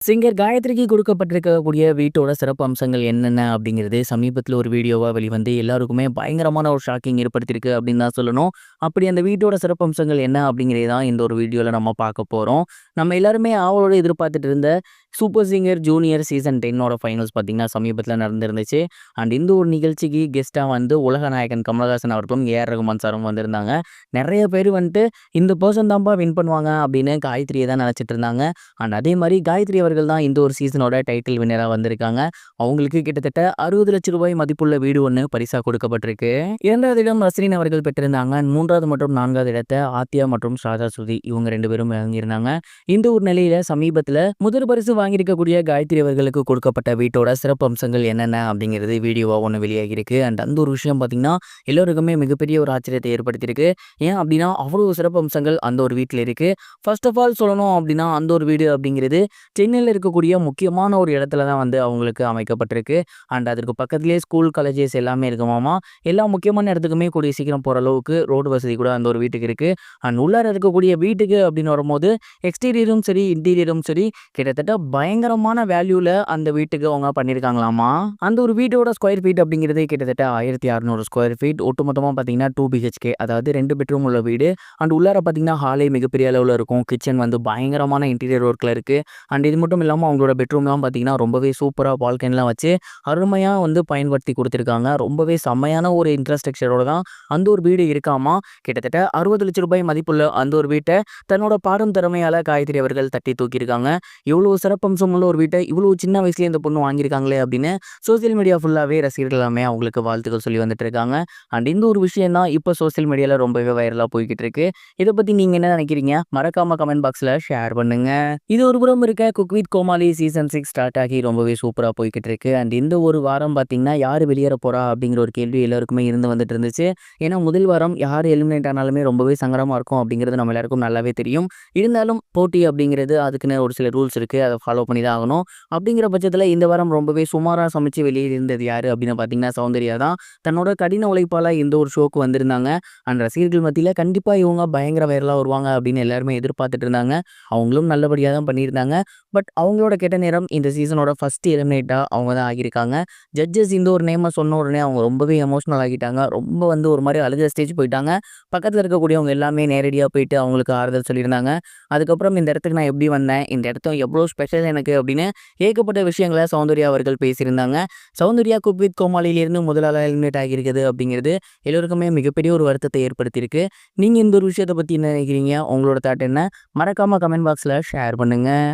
Singer காயத்ரிக்கு கொடுக்கப்பட்டிருக்கக்கூடிய வீட்டோட சிறப்பு அம்சங்கள் என்னென்ன அப்படிங்கிறது சமீபத்தில் ஒரு வீடியோவாக வெளிவந்து எல்லாருக்குமே பயங்கரமான ஒரு ஷாக்கிங் ஏற்படுத்தியிருக்கு அப்படின்னு தான் சொல்லணும். அப்படி அந்த வீட்டோட சிறப்பு அம்சங்கள் என்ன அப்படிங்கிறது தான் இந்த ஒரு வீடியோவில் நம்ம பார்க்க போகிறோம். நம்ம எல்லாருமே ஆவலோடு எதிர்பார்த்துட்டு இருந்த சூப்பர் சிங்கர் ஜூனியர் சீசன் 10ஓட ஃபைனல்ஸ் பார்த்திங்கன்னா சமீபத்தில் நடந்துருந்துச்சு. அண்ட் இந்த ஒரு நிகழ்ச்சிக்கு கெஸ்ட்டாக வந்து உலக நாயகன் கமலஹாசன் அவர்களும் ஏஆர் ரகுமான் சாரும் வந்திருந்தாங்க. நிறைய பேர் வந்துட்டு இந்த பர்சன் தான்ப்பா வின் பண்ணுவாங்க அப்படின்னு காயத்ரியை தான் நினச்சிட்டு இருந்தாங்க. அண்ட் அதே மாதிரி காயத்ரி அவர்கள் தான் இந்த ஒரு சீசனோட டைட்டில் வின்னராக வந்திருக்காங்க. அவங்களுக்கு கிட்டத்தட்ட 60 லட்சம் ரூபாய் மதிப்புள்ள வீடு ஒன்று பரிசாக கொடுக்கப்பட்டிருக்கு. 2வது இடம் ரஸ்ரீன் அவர்கள் பெற்றிருந்தாங்க. 3வது மற்றும் 4வது இடத்தை ஆத்யா மற்றும் ஷாஜா சுதி இவங்க 2 பேரும் இறங்கியிருந்தாங்க. இந்த ஒரு நிலையில சமீபத்தில் முதல் பரிசு வாங்கியிருக்கக்கூடிய காயத்ரி அவர்களுக்கு கொடுக்கப்பட்ட வீட்டோட சிறப்பு அம்சங்கள் என்னென்ன அப்படிங்கிறது வீடியோவாக ஒன்று வெளியாகிருக்கு. அண்ட் அந்த ஒரு விஷயம் பார்த்தீங்கன்னா எல்லோருக்குமே மிகப்பெரிய ஒரு ஆச்சரியத்தை ஏற்படுத்தியிருக்கு. ஏன் அப்படின்னா அவ்வளோ சிறப்பு அம்சங்கள் அந்த ஒரு வீட்டில் இருக்குது. ஃபர்ஸ்ட் ஆஃப் ஆல் சொல்லணும் அப்படின்னா அந்த ஒரு வீடு அப்படிங்கிறது சென்னையில் இருக்கக்கூடிய முக்கியமான ஒரு இடத்துல தான் வந்து அவங்களுக்கு அமைக்கப்பட்டிருக்கு. அண்ட் அதற்கு பக்கத்துலேயே ஸ்கூல் காலேஜஸ் எல்லாமே இருக்குமாமா. எல்லா முக்கியமான இடத்துக்குமே கூடிய சீக்கிரம் போகிற அளவுக்கு ரோடு வசதி கூட அந்த ஒரு வீட்டுக்கு இருக்குது. அண்ட் உள்ளார இருக்கக்கூடிய வீட்டுக்கு அப்படின்னு வரும்போது எக்ஸ்டீரியரும் சரி இன்டீரியரும் சரி கிட்டத்தட்ட பயங்கரமான வேல்யூவில் அந்த வீட்டுக்கு அவங்க பண்ணியிருக்காங்களாமா. அந்த ஒரு வீட்டோட ஸ்கொயர் ஃபீட் அப்படிங்கிறது கிட்டத்தட்ட 1600 ஸ்கொயர் ஃபீட். ஒட்டுமொத்தமாக பார்த்தீங்கன்னா 2 BHK, அதாவது 2 பெட்ரூம் உள்ள வீடு. அண்ட் உள்ளார பார்த்தீங்கன்னா ஹாலே மிகப்பெரிய அளவில் இருக்கும். கிச்சன் வந்து பயங்கரமான இன்டீரியர் ஒர்க்கில் இருக்குது. அண்ட் இது மட்டும் இல்லாமல் அவங்களோட பெட்ரூம்லாம் பார்த்தீங்கன்னா ரொம்பவே சூப்பராக பால்கனிலாம் வச்சு அருமையாக வந்து பயன்படுத்தி கொடுத்துருக்காங்க. ரொம்பவே செம்மையான ஒரு இன்ஃப்ராஸ்ட்ரக்சரோட தான் அந்த ஒரு வீடு இருக்காமா. கிட்டத்தட்ட 60 லட்சம் ரூபாய் மதிப்புள்ள அந்த ஒரு வீட்டை தன்னோட பாடும் திறமையால் காயத்ரி அவர்கள் தட்டி தூக்கியிருக்காங்க. இவ்வளோ சிறப்பம்சம் உள்ள ஒரு வீட்டை இவ்வளோ சின்ன வயசுலேயே இந்த பொண்ணு வாங்கியிருக்காங்களே அப்படின்னு சோசியல் மீடியா ஃபுல்லாகவே ரசிகர்கள் எல்லாமே அவங்களுக்கு வாழ்த்துக்கள் சொல்லி வந்துட்டு இருக்காங்க. அண்ட் இந்த ஒரு விஷயம் தான் இப்போ சோசியல் மீடியாவில் ரொம்பவே வைரலாக போய்கிட்டு இருக்கு. இதை பற்றி நீங்கள் என்ன நினைக்கிறீங்க? மறக்காம கமெண்ட் பாக்ஸில் ஷேர் பண்ணுங்க. இது ஒரு புறம் இருக்க cook with Comali season 6 start ஆகி ரொம்பவே சூப்பராக போய்கிட்டு இருக்கு. அண்ட் இந்த ஒரு வாரம் பார்த்தீங்கன்னா யார் வெளியேற போகிறா அப்படிங்கிற ஒரு கேள்வி எல்லாருக்குமே இருந்து வந்துட்டு இருந்துச்சு. ஏன்னா முதல் வாரம் யார் எலிமினேட் ஆனாலுமே ரொம்பவே சங்கடமாக இருக்கும் அப்படிங்கிறது நம்ம எல்லாருக்கும் நல்லாவே தெரியும். இருந்தாலும் போட்டி அப்படிங்கிறது அதுக்குன்னு ஒரு சில ரூல்ஸ் இருக்குது, அதை ஃபாலோ பண்ணி தான் ஆகணும். அப்படிங்கிற பட்சத்தில் இந்த வாரம் ரொம்பவே சுமாராக சமைச்சு வெளியே இருந்தது யார் அப்படின்னு பார்த்தீங்கன்னா சௌந்தர்யா தான். தன்னோட கடின உழைப்பால் இந்த ஒரு ஷோக்கு வந்திருந்தாங்க. அண்ட் ரசிகர்கள் மத்தியில் கண்டிப்பாக இவங்க பயங்கர வைரலாக வருவாங்க அப்படின்னு எல்லாருமே எதிர்பார்த்துட்டு இருந்தாங்க. அவங்களும் நல்லபடியாக தான் பண்ணியிருந்தாங்க. பட் அவங்களோட கெட்ட நேரம் இந்த சீசனோட ஃபர்ஸ்ட் எலிமினேட்டாக அவங்க தான் ஆகியிருக்காங்க. ஜட்ஜஸ் இந்த ஒரு நேமை சொன்ன உடனே அவங்க ரொம்பவே எமோஷனல் ஆகிட்டாங்க. ரொம்ப வந்து ஒரு மாதிரி அழுகிற ஸ்டேஜ் போயிட்டாங்க. பக்கத்தில் இருக்கக்கூடியவங்க எல்லாமே நேரடியாக போயிட்டு அவங்களுக்கு ஆறுதல் சொல்லியிருந்தாங்க. அதுக்கப்புறம் இந்த இடத்துக்கு நான் எப்படி வந்தேன், இந்த இடத்த எவ்வளோ ஸ்பெஷல் எனக்கு அப்படின்னு ஏகப்பட்ட விஷயங்களை சௌந்தர்யா அவர்கள் பேசியிருந்தாங்க. சௌந்தர்யா குக் வித் கோமாளியிலிருந்து முதலாளர் எலிமினேட் ஆகியிருக்குது அப்படிங்கிறது எல்லோருக்குமே மிகப்பெரிய ஒரு வருத்தத்தை ஏற்படுத்தியிருக்கு. நீங்கள் இந்த ஒரு விஷயத்தை பற்றி என்ன நினைக்கிறீங்க? உங்களோட தாட் என்ன? மறக்காமல் கமெண்ட் பாக்ஸில் ஷேர் பண்ணுங்கள்.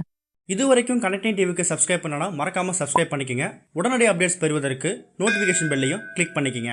இது வரைக்கும் கனெக்டிங் டிவிக்கு சப்ஸ்கிரைப் பண்ணனா மறக்காமல் சப்ஸ்கிரைப் பண்ணிக்கங்க. உடனடி அப்டேட்ஸ் பெறுவதற்கு நோட்டிஃபிகேஷன் பெல்லையும் கிளிக் பண்ணிக்கங்க.